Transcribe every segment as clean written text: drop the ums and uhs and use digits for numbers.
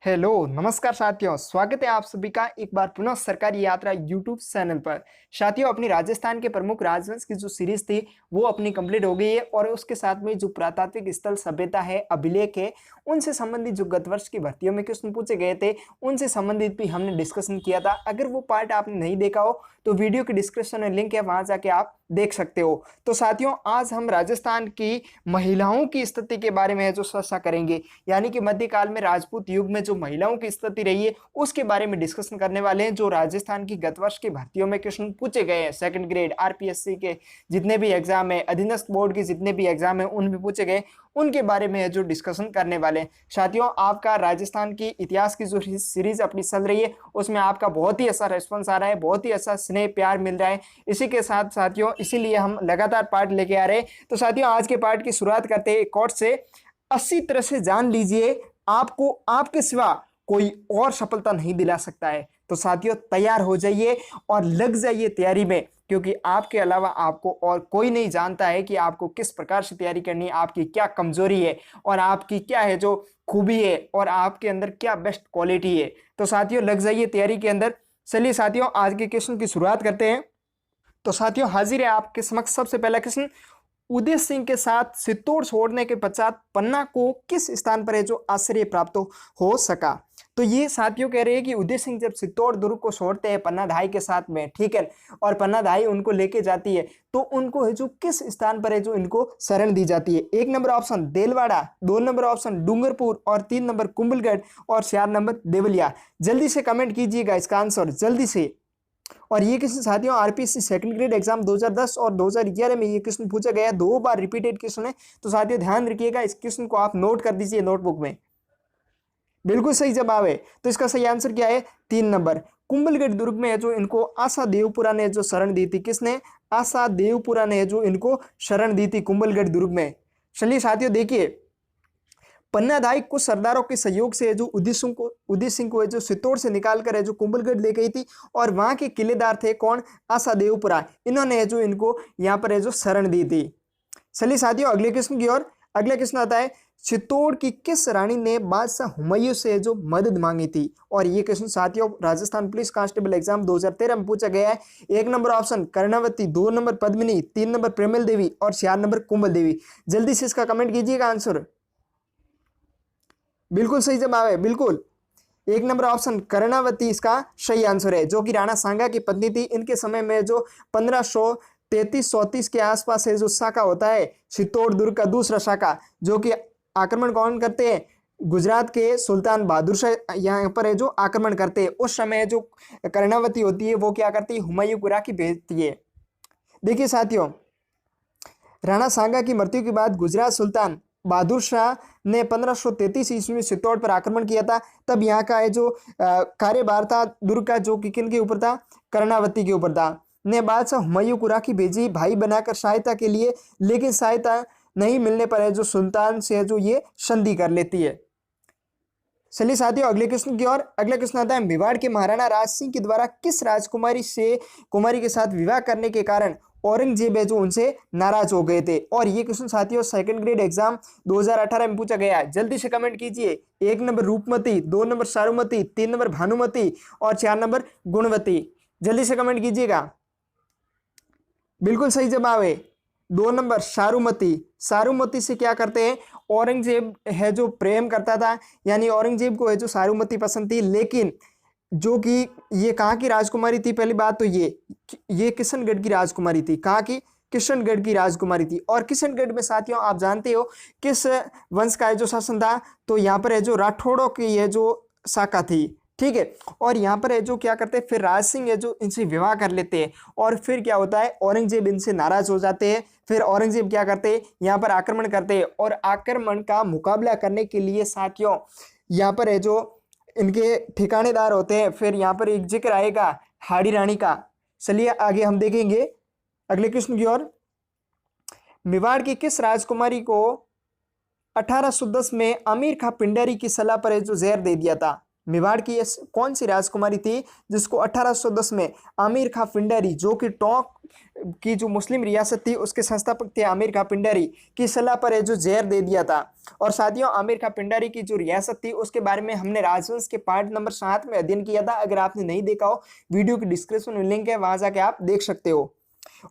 Hello नमस्कार साथियों, स्वागत है आप सभी का एक बार पुनः सरकारी यात्रा यूट्यूब चैनल पर। साथियों, अपनी राजस्थान के प्रमुख राजवंश की जो सीरीज थी वो अपनी कंप्लीट हो गई है और उसके साथ में जो पुरातात्विक स्थल सभ्यता है, अभिलेख है, उनसे संबंधित जो गत वर्ष की भर्तियों में क्वेश्चन पूछे गए थे उनसे संबंधित भी हमने डिस्कशन किया था। अगर वो पार्ट आपने नहीं देखा हो तो वीडियो के डिस्क्रिप्शन में लिंक है, वहां जाके आप देख सकते हो। तो साथियों, आज हम राजस्थान की महिलाओं की स्थिति के बारे में जो चर्चा करेंगे, यानी कि मध्यकाल में राजपूत युग में जो महिलाओं की स्थिति रही है उसके बारे में डिस्कशन करने वाले हैं। जो राजस्थान की गत वर्ष की भर्तियों में क्वेश्चन पूछे गए हैं, सेकंड ग्रेड आरपीएससी के जितने भी एग्जाम है, अधीनस्थ बोर्ड के जितने भी एग्जाम है उनमें पूछे गए, उनके बारे में जो डिस्कशन करने वाले हैं। साथियों, आपका राजस्थान की इतिहास की जो सीरीज अपनी चल रही है उसमें आपका बहुत ही अच्छा रेस्पॉन्स आ रहा है, बहुत ही अच्छा स्नेह प्यार मिल रहा है। इसी के साथ साथियों, इसीलिए हम लगातार पार्ट लेके आ रहे हैं। तो साथियों, आज के पार्ट की शुरुआत करते हैं कोट से। अच्छी तरह से जान लीजिए, आपको आपके सिवा कोई और सफलता नहीं दिला सकता है। तो साथियों, तैयार हो जाइए और लग जाइए तैयारी में, क्योंकि आपके अलावा आपको और कोई नहीं जानता है कि आपको किस प्रकार से तैयारी करनी है, आपकी क्या कमजोरी है और आपकी क्या है जो खूबी है और आपके अंदर क्या बेस्ट क्वालिटी है। तो साथियों, लग जाइए तैयारी के अंदर। चलिए साथियों, आज के क्वेश्चन की शुरुआत करते हैं। तो साथियों, हाजिर है आपके समक्ष सबसे पहला क्वेश्चन। उदय सिंह के साथ चित्तौड़ छोड़ने के पश्चात पन्ना को किस स्थान पर है जो आश्रय प्राप्त हो सका। तो ये साथियों कह रहे हैं कि उदय सिंह जब चित्तौड़ दुर्ग को छोड़ते हैं पन्नाधाई के साथ में, ठीक है, और पन्नाधाई उनको लेके जाती है, तो उनको है जो किस स्थान पर है जो इनको शरण दी जाती है। एक नंबर ऑप्शन देलवाड़ा, दो नंबर ऑप्शन डूंगरपुर और तीन नंबर कुंभलगढ़ और चार नंबर देवलिया। जल्दी से कमेंट कीजिएगा इसका आंसर, जल्दी से। और ये क्वेश्चन साथियों आरपीएससी सेकंड ग्रेड एग्जाम 2010 और 2011 में ये क्वेश्चन पूछा गया, दो बार रिपीटेड क्वेश्चन है। तो साथियों ध्यान रखिएगा, इस क्वेश्चन को आप नोट कर दीजिए नोटबुक में। बिल्कुल सही जवाब है। तो इसका सही आंसर क्या है? तीन नंबर कुंभलगढ़ दुर्ग में है जो इनको आशा देवपुरा ने जो शरण दी थी। किसने? आशा देवपुरा ने जो इनको शरण दी थी कुंभलगढ़ दुर्ग में। चलिए साथियों देखिए, पन्नाधाई कुछ सरदारों के सहयोग से जो उदय सिंह को जो चित्तौड़ से निकाल कर है जो कुंभलगढ़ ले गई थी, और वहां के किलेदार थे कौन? आशा देवपुरा। इन्होंने जो इनको यहाँ पर है जो शरण दी थी। चलिए साथियों, अगले क्वेश्चन की ओर। अगला क्वेश्चन आता है, चित्तौड़ की किस रानी ने बादशाह हुमायूं से जो मदद मांगी थी। और ये क्वेश्चन साथियों राजस्थान पुलिस कांस्टेबल एग्जाम 2013 में पूछा गया है। एक नंबर ऑप्शन कर्णावती, दो नंबर पद्मिनी, तीन नंबर प्रेमल देवी और चार नंबर कोमल देवी। जल्दी से इसका कमेंट कीजिएगा आंसर। बिल्कुल सही जवाब है, बिल्कुल एक नंबर ऑप्शन कर्णावती इसका सही आंसर है, जो कि राणा सांगा की पत्नी थी। इनके समय में जो 1533-34 के आसपास है जो शाखा होता है चित्तौड़ दुर्ग का दूसरा शाखा, जो कि आक्रमण कौन करते हैं? गुजरात के सुल्तान बहादुर शाह यहाँ पर है जो आक्रमण करते हैं। उस समय जो कर्णावती होती है वो क्या करती है? हुमायूं को राखी भेजती है। देखिए साथियों, राणा सांगा की मृत्यु के बाद गुजरात सुल्तान बहादुर शाह ने 1533 ईस्वी में चित्तौड़ पर आक्रमण किया था। तब यहाँ का है जो कार्यभार था दुर्ग का, जो कि किन के ऊपर था? कर्णावती के ऊपर था। ने बादशाह हुमायूं को राखी भेजी भाई बनाकर सहायता के लिए, लेकिन सहायता नहीं मिलने पर है जो सुल्तान से जो ये संधि कर लेती है। चलिए साथियों, अगले क्वेश्चन की ओर। अगला क्वेश्चन आता है, मेवाड़ के महाराणा राज सिंह के द्वारा किस कुमारी के साथ विवाह करने के कारण औरंगजेब है जो उनसे नाराज हो गए थे। और ये क्वेश्चन साथियों सेकंड ग्रेड एग्जाम 2018 में पूछा गया है। जल्दी से कमेंट कीजिए। एक नंबर रूपमती, दो नंबर सारूमती, तीन नंबर भानुमती और चार नंबर गुणवती। जल्दी से कमेंट कीजिएगा। बिल्कुल सही जवाब है, दो नंबर सारूमती। सारूमती से क्या करते हैं? औरंगजेब है जो प्रेम करता था, यानी औरंगजेब को है जो सारूमती पसंद थी, लेकिन जो कि ये कहाँ की राजकुमारी थी? पहली बात तो ये किशनगढ़ की राजकुमारी थी। कहाँ की? किशनगढ़ की राजकुमारी थी। और किशनगढ़ में साथियों आप जानते हो किस वंश का है जो शासन था? तो यहाँ पर है जो राठौड़ों की है जो शाखा थी, ठीक है। और यहाँ पर है जो क्या करते हैं, फिर राज सिंह है जो इनसे विवाह कर लेते हैं, और फिर क्या होता है? औरंगजेब इनसे नाराज हो जाते हैं। फिर औरंगजेब क्या करते हैं? यहाँ पर आक्रमण करते हैं, और आक्रमण का मुकाबला करने के लिए साथियों यहाँ पर है जो इनके ठिकानेदार होते हैं। फिर यहाँ पर एक जिक्र आएगा हाड़ी रानी का। चलिए आगे हम देखेंगे अगले क्वेश्चन की ओर। मेवाड़ की किस राजकुमारी को 1810 में अमीर खां पिंडारी की सलाह पर है जो जहर दे दिया था? मेवाड़ की कौन सी राजकुमारी थी जिसको 1810 में आमिर खां पिंडारी, जो कि टोंक की जो मुस्लिम रियासत थी उसके संस्थापक थे आमिर खां पिंडारी, की सलाह पर है जो जहर दे दिया था। और साथियों, आमिर खां पिंडारी की जो रियासत थी उसके बारे में हमने राजवंश के पार्ट नंबर 7 में अध्ययन किया था। अगर आपने नहीं देखा हो, वीडियो की डिस्क्रिप्शन में लिंक है, वहां जाके आप देख सकते हो।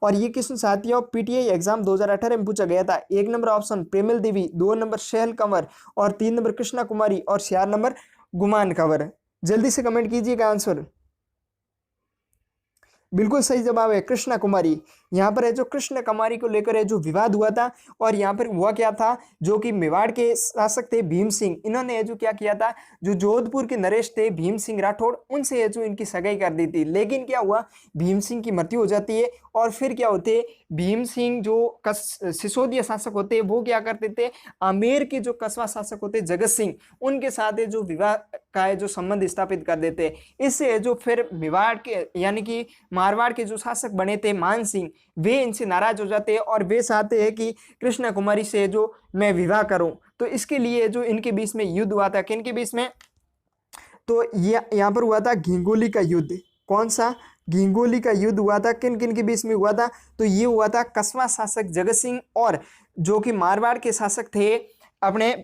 और ये क्वेश्चन साथियों पीटीआई एग्जाम 2018 में पूछा गया था। 1 नंबर ऑप्शन प्रेमल देवी, 2 नंबर शहल कंवर और 3 नंबर कृष्णा कुमारी और 4 नंबर गुमान कंवर। जल्दी से कमेंट कीजिएगा आंसर। बिल्कुल सही जवाब है कृष्णा कुमारी। यहाँ पर है जो कृष्ण कुमारी को लेकर है जो विवाद हुआ था, और यहाँ पर हुआ क्या था, जो कि मेवाड़ के शासक थे भीम सिंह, इन्होंने है जो क्या किया था, जो जोधपुर के नरेश थे भीम सिंह राठौड़, उनसे है जो इनकी सगाई कर दी थी। लेकिन क्या हुआ, भीम सिंह की मृत्यु हो जाती है, और फिर क्या होते, भीम सिंह जो सिसोदिया शासक होते वो क्या करते थे, आमेर के जो कस्बा शासक होते जगत सिंह, उनके साथ है जो विवाह का है जो संबंध स्थापित कर देते। इससे जो फिर मेवाड़ के यानी कि मारवाड़ के जो शासक बने थे मान सिंह, वे इनसे नाराज हो जाते हैं और वे चाहते हैं कि कृष्णा कुमारी से जो मैं विवाह करूं। तो इसके लिए जो इनके बीच में युद्ध हुआ था, किनके बीच में, तो ये यहाँ पर हुआ था घिंगोली का युद्ध। कौन सा, घिंगोली का युद्ध हुआ था। किन किन के बीच में हुआ था, तो ये हुआ था कस्बा शासक जगत सिंह और जो कि मारवाड़ के शासक थे अपने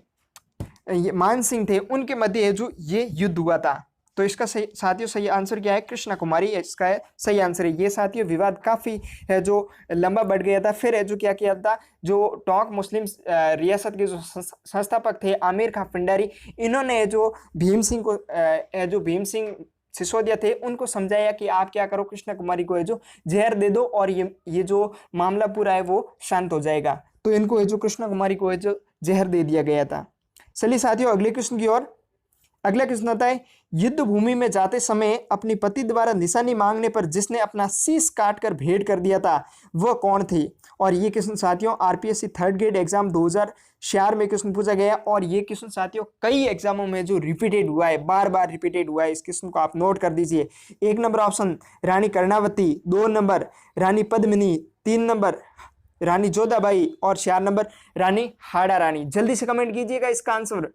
मान सिंह थे, उनके मध्य जो ये युद्ध हुआ था। तो इसका सही साथियों सही आंसर क्या है, कृष्णा कुमारी इसका सही आंसर है। ये साथियों विवाद काफी है जो लंबा बढ़ गया था। फिर है जो क्या किया था, जो टोंक मुस्लिम रियासत के जो संस्थापक थे आमिर खां पिंडारी, इन्होंने जो भीम सिंह को जो भीम सिंह सिसोदिया थे उनको समझाया कि आप क्या करो, कृष्णा कुमारी को है जो जहर दे दो और ये जो मामला पूरा है वो शांत हो जाएगा। तो इनको है जो कृष्णा कुमारी को है जो जहर दे दिया गया था। चलिए साथियों अगले क्वेश्चन की ओर। अगला क्वेश्चन आता है, युद्ध भूमि में जाते समय अपनी पति द्वारा निशानी मांगने पर जिसने अपना शीश काटकर भेंट कर दिया था वह कौन थी। और ये क्वेश्चन साथियों आरपीएससी थर्ड ग्रेड एग्जाम 2004 में क्वेश्चन पूछा गया, और ये क्वेश्चन साथियों कई एग्जामों में जो रिपीटेड हुआ है, बार बार रिपीटेड हुआ है। इस क्वेश्चन को आप नोट कर दीजिए। 1 नंबर ऑप्शन रानी कर्णावती, 2 नंबर रानी पद्मिनी, 3 नंबर रानी जोधाबाई और 4 नंबर रानी हाड़ा रानी। जल्दी से कमेंट कीजिएगा इसका आंसर।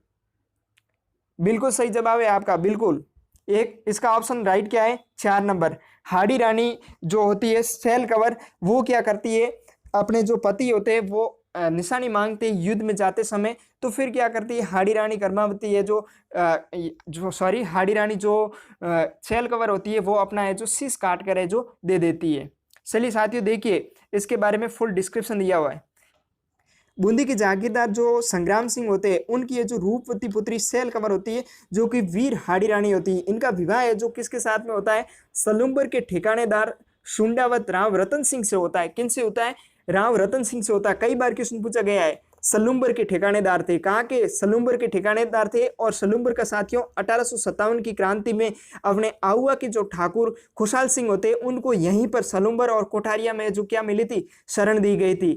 बिल्कुल सही जवाब है आपका, बिल्कुल एक इसका ऑप्शन राइट क्या है, 4 नंबर हाड़ी रानी जो होती है सेल कवर, वो क्या करती है, अपने जो पति होते हैं वो निशानी मांगते हैं युद्ध में जाते समय, तो फिर क्या करती है हाड़ी रानी कर्मावती है हाड़ी रानी जो सेल कवर होती है वो अपना है जो शीश काट कर है जो दे देती है। चलिए साथियों देखिए इसके बारे में फुल डिस्क्रिप्शन दिया हुआ है। बूंदी के जागीरदार जो संग्राम सिंह होते हैं उनकी ये जो रूपवती पुत्री सेल कंवर होती है जो कि वीर हाड़ी रानी होती है, इनका विवाह है जो किसके साथ में होता है, सलूम्बर के ठिकानेदार शुंडावत राव रतन सिंह से होता है। किन से होता है, राव रतन सिंह से होता है। कई बार क्वेश्चन पूछा गया है। सलूम्बर के ठिकानेदार थे, कहाँ के, सलूम्बर के ठिकानेदार थे। और सलूम्बर का साथियों 1857 की क्रांति में अपने आउआ के जो ठाकुर खुशहाल सिंह होते उनको यहीं पर सलूम्बर और कोठारिया में जो क्या मिली थी, शरण दी गई थी।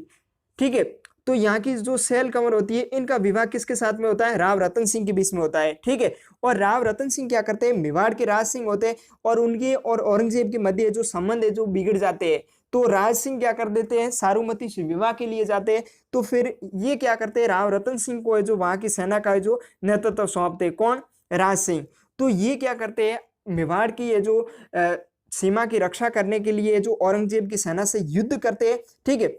ठीक है, तो यहाँ की जो सेल कंवर होती है इनका विवाह किसके साथ में होता है, राव रतन सिंह के बीच में होता है। ठीक है, और राव रतन सिंह क्या करते हैं, मेवाड़ के राज सिंह होते हैं और उनके और औरंगजेब के मध्य जो संबंध है जो बिगड़ जाते हैं। तो राज सिंह क्या कर देते हैं, सारूमती से विवाह के लिए जाते हैं। तो फिर ये क्या करते हैं, राव रतन सिंह को है जो वहां की सेना का जो नेतृत्व सौंपते हैं, कौन, राज सिंह। तो ये क्या करते हैं, मेवाड़ की ये जो सीमा की रक्षा करने के लिए जो औरंगजेब की सेना से युद्ध करते हैं। ठीक है,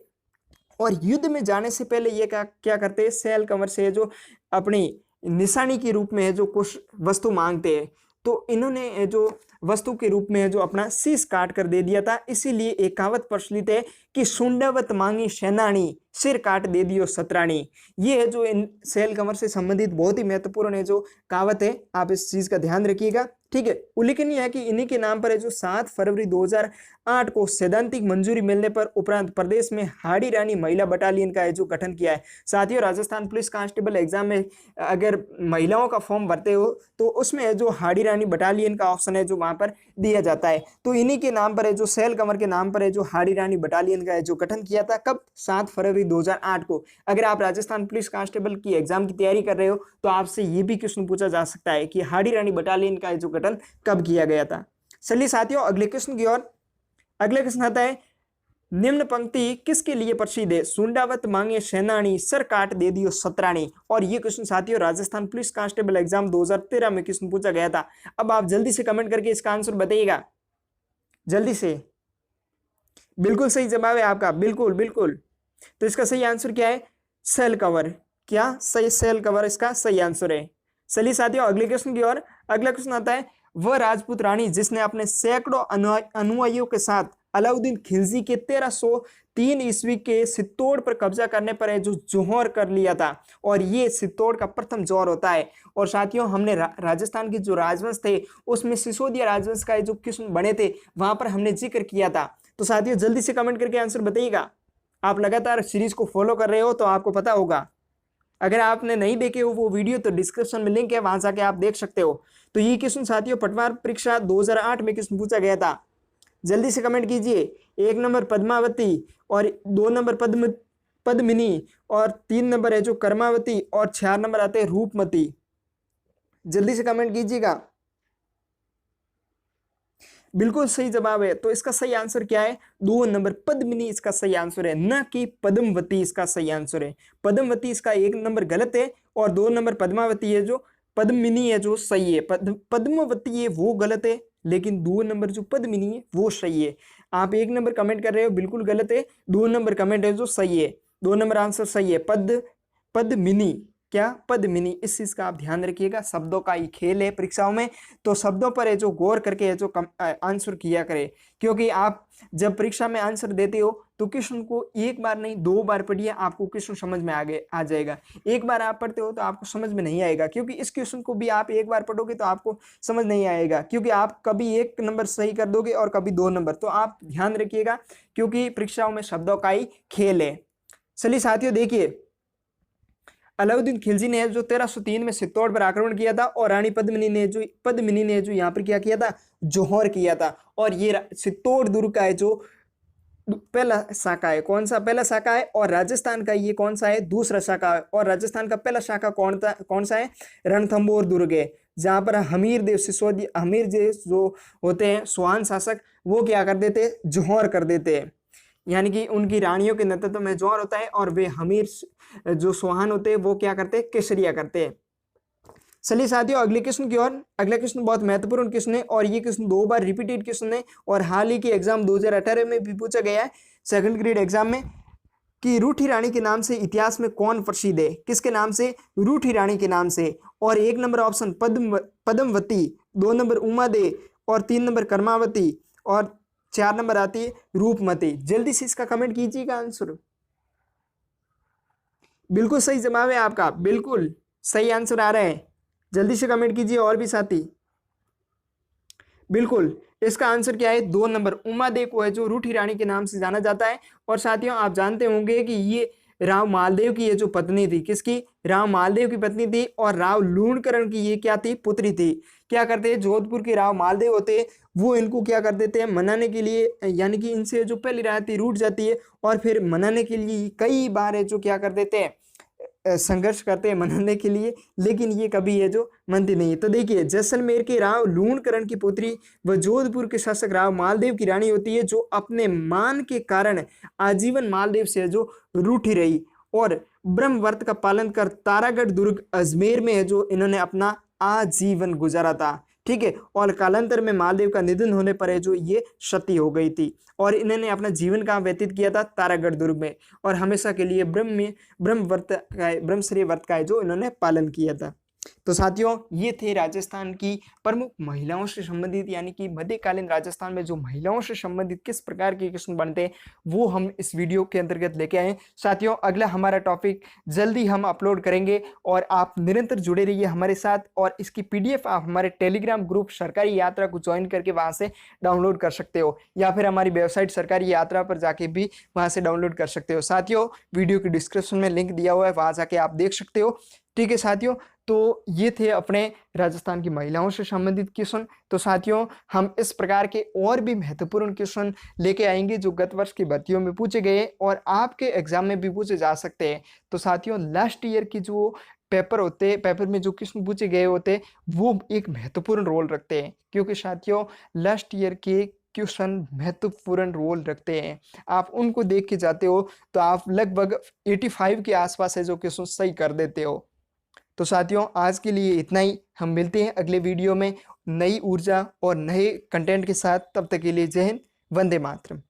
और युद्ध में जाने से पहले ये क्या करते हैं, सेल कंवर से जो अपनी निशानी के रूप में जो कुछ वस्तु मांगते हैं, तो इन्होंने जो वस्तु के रूप में जो अपना शीश काट कर दे दिया था। इसीलिए एक कहावत प्रचलित है कि शुंडावत मांगी सेनानी, सिर काट दे दियो सतरानी। ये है जो इन सेल कंवर से संबंधित बहुत ही महत्वपूर्ण है जो कहावत है, आप इस चीज का ध्यान रखिएगा। ठीक है, उल्लेखनीय है कि इन्हीं के नाम पर है जो 7 फरवरी 2008 को सैद्धांतिक मंजूरी मिलने पर उपरांत प्रदेश में हाड़ी रानी महिला बटालियन का है जो गठन किया है। साथियों राजस्थान पुलिस कांस्टेबल एग्जाम में अगर महिलाओं का फॉर्म भरते हो तो उसमें जो हाड़ी रानी बटालियन का ऑप्शन है जो वहां पर दिया जाता है। तो इन्हीं के नाम पर है जो सेल कंवर के नाम पर है जो हाड़ी रानी बटालियन का है जो गठन किया था, कब, 7 फरवरी 2008 को। अगर आप राजस्थान पुलिस कांस्टेबल की एग्जाम की तैयारी कर रहे हो तो आपसे ये भी क्वेश्चन पूछा जा सकता है कि हाड़ी रानी बटालियन का जो गठन कब किया गया था। चलिए साथियों अगले क्वेश्चन की ओर। अगला क्वेश्चन आता है, निम्न पंक्ति किसके लिए प्रसिद्ध है? सुंडावत मांगे सेनानी, सर काट दे दियो सतरानी। और ये क्वेश्चन साथियों राजस्थान पुलिस कांस्टेबल एग्जाम 2013 में क्वेश्चन पूछा गया था। अब आप जल्दी से कमेंट करके इसका आंसर बताइएगा, जल्दी से। बिल्कुल सही जवाब है आपका, बिल्कुल बिल्कुल। तो इसका सही आंसर क्या है? सेल कवर। क्या सही? सेल कवर इसका सही आंसर है। चलिए साथियों अगले क्वेश्चन की ओर। अगला क्वेश्चन आता है, वह राजपूत रानी जिसने अपने सैकड़ों अनुयायियों के साथ अलाउद्दीन खिलजी के 1303 ईस्वी के चित्तौड़ पर कब्जा करने पर है जो जौहर कर लिया था। और ये चित्तौड़ का प्रथम जौहर होता है। और साथियों हमने राजस्थान के जो राजवंश थे उसमें सिसोदिया राजवंश का जो क्वेश्चन बने थे वहां पर हमने जिक्र किया था। तो साथियों जल्दी से कमेंट करके आंसर बताइएगा। आप लगातार सीरीज को फॉलो कर रहे हो तो आपको पता होगा। अगर आपने नहीं देखे हो वो वीडियो तो डिस्क्रिप्शन में लिंक है, वहां जाके आप देख सकते हो। तो ये क्वेश्चन साथियों पटवार परीक्षा 2008 में क्वेश्चन पूछा गया था। जल्दी से कमेंट कीजिए। 1 नंबर पद्मावती, और 2 नंबर पद्मिनी, और 3 नंबर है जो कर्मावती, और 4 नंबर आते हैं रूपमती। जल्दी से कमेंट कीजिएगा। बिल्कुल सही जवाब है। तो इसका सही आंसर क्या है? 2 नंबर पद्मिनी इसका सही आंसर है, न कि पद्मवती इसका सही आंसर है। पद्मवती इसका 1 नंबर गलत है, और 2 नंबर पद्मावती है जो पद्मिनी है जो सही है। पद्मवती है वो गलत है, लेकिन 2 नंबर जो पद्मिनी है वो सही है। आप 1 नंबर कमेंट कर रहे हो बिल्कुल गलत है, 2 नंबर कमेंट है जो सही है। 2 नंबर आंसर सही है, पद्मिनी। क्या? पद्मिनी। इस चीज का आप ध्यान रखिएगा, शब्दों का ही खेल है परीक्षाओं में, तो शब्दों पर है जो गौर करके है जो आंसर किया करे। क्योंकि आप जब परीक्षा में आंसर देते हो तो क्वेश्चन को एक बार नहीं 2 बार पढ़िए, आपको क्वेश्चन समझ में आ जाएगा। एक बार आप पढ़ते हो तो आपको समझ में नहीं आएगा, क्योंकि इस क्वेश्चन को भी आप एक बार पढ़ोगे तो आपको समझ नहीं आएगा, क्योंकि आप कभी 1 नंबर सही कर दोगे और कभी 2 नंबर। तो आप ध्यान रखिएगा, क्योंकि परीक्षाओं में शब्दों का ही खेल है। चलिए साथियों देखिए, अलाउद्दीन खिलजी ने जो 1303 में चित्तौड़ पर आक्रमण किया था, और रानी पद्मिनी ने जो यहाँ पर क्या किया था? जौहर किया था। और ये चित्तौड़ दुर्ग का है जो पहला शाखा है। कौन सा पहला शाखा है? और राजस्थान का ये कौन सा है? दूसरा शाखा है। और राजस्थान का पहला शाखा कौन सा है? रणथंभौर दुर्ग है, जहां पर हमीर देव जो होते हैं सोहान शासक, वो क्या कर देते? जौहर कर देते हैं। यानी कि उनकी रानियों के नेतृत्व में जौहर होता है, और वे हमीर जो सोहान होते हैं वो क्या करते हैं? केसरिया करते हैं। चलिए साथियों अगले क्वेश्चन की ओर। अगला क्वेश्चन बहुत महत्वपूर्ण क्वेश्चन है, और ये क्वेश्चन 2 बार रिपीटेड क्वेश्चन है, और हाल ही के एग्जाम 2018 में भी पूछा गया है, 2nd ग्रेड एग्जाम में, कि रूठी रानी के नाम से इतिहास में कौन प्रसिद्ध है? किसके नाम से? रूठी रानी के नाम से। और 1 number option Padmavati, 2 number Umade, और 3 नंबर कर्मावती, और 4 नंबर आती है रूपमती। जल्दी से इसका कमेंट कीजिएगा आंसर। बिल्कुल सही जवाब है आपका, बिल्कुल सही आंसर आ रहा है। जल्दी से कमेंट कीजिए और भी साथी। बिल्कुल इसका आंसर क्या है? 2 नंबर उमादे को है जो रूठी रानी के नाम से जाना जाता है। और साथियों आप जानते होंगे कि ये राव मालदेव की ये जो पत्नी थी, किसकी? राव मालदेव की पत्नी थी, और राव लूणकरण की ये क्या थी? पुत्री थी। क्या करते हैं? जोधपुर के राव मालदेव होते हैं, वो इनको क्या कर देते हैं? मनाने के लिए, यानी कि इनसे जो पहली राय थी रूठ जाती है, और फिर मनाने के लिए कई बार है जो क्या कर देते हैं? संघर्ष करते हैं मनाने के लिए, लेकिन ये कभी है जो मनती नहीं है। तो देखिए, जैसलमेर के राव लूणकरण की पुत्री व जोधपुर के शासक राव मालदेव की रानी होती है, जो अपने मान के कारण आजीवन मालदेव से जो रूठी रही, और ब्रह्म व्रत का पालन कर तारागढ़ दुर्ग अजमेर में है जो इन्होंने अपना आजीवन गुजारा था। ठीक है। और कालांतर में मालदेव का निधन होने पर है जो ये सती हो गई थी, और इन्होंने अपना जीवन कहाँ व्यतीत किया था? तारागढ़ दुर्ग में, और हमेशा के लिए ब्रह्मचर्य व्रत का जो इन्होंने पालन किया था। तो साथियों ये थे राजस्थान की प्रमुख महिलाओं से संबंधित, यानी कि मध्यकालीन राजस्थान में जो महिलाओं से संबंधित किस प्रकार के क्वेश्चन बनते हैं वो हम इस वीडियो के अंतर्गत लेके आए। साथियों अगला हमारा टॉपिक जल्दी हम अपलोड करेंगे, और आप निरंतर जुड़े रहिए हमारे साथ, और इसकी PDF आप हमारे टेलीग्राम ग्रुप सरकारी यात्रा को ज्वाइन करके वहां से डाउनलोड कर सकते हो, या फिर हमारी वेबसाइट सरकारी यात्रा पर जाके भी वहां से डाउनलोड कर सकते हो। साथियों वीडियो की डिस्क्रिप्शन में लिंक दिया हुआ है, वहां जाके आप देख सकते हो। ठीक है साथियों, तो ये थे अपने राजस्थान की महिलाओं से संबंधित क्वेश्चन। तो साथियों हम इस प्रकार के और भी महत्वपूर्ण क्वेश्चन लेके आएंगे जो गत वर्ष की भर्तियों में पूछे गए और आपके एग्जाम में भी पूछे जा सकते हैं। तो साथियों लास्ट ईयर की जो पेपर होते, पेपर में जो क्वेश्चन पूछे गए होते वो एक महत्वपूर्ण रोल रखते हैं, क्योंकि साथियों लास्ट ईयर के क्वेश्चन महत्वपूर्ण रोल रखते हैं, आप उनको देख के जाते हो तो आप लगभग 85 के आसपास है जो क्वेश्चन सही कर देते हो। तो साथियों आज के लिए इतना ही, हम मिलते हैं अगले वीडियो में नई ऊर्जा और नए कंटेंट के साथ। तब तक के लिए जय हिंद, वंदे मातरम।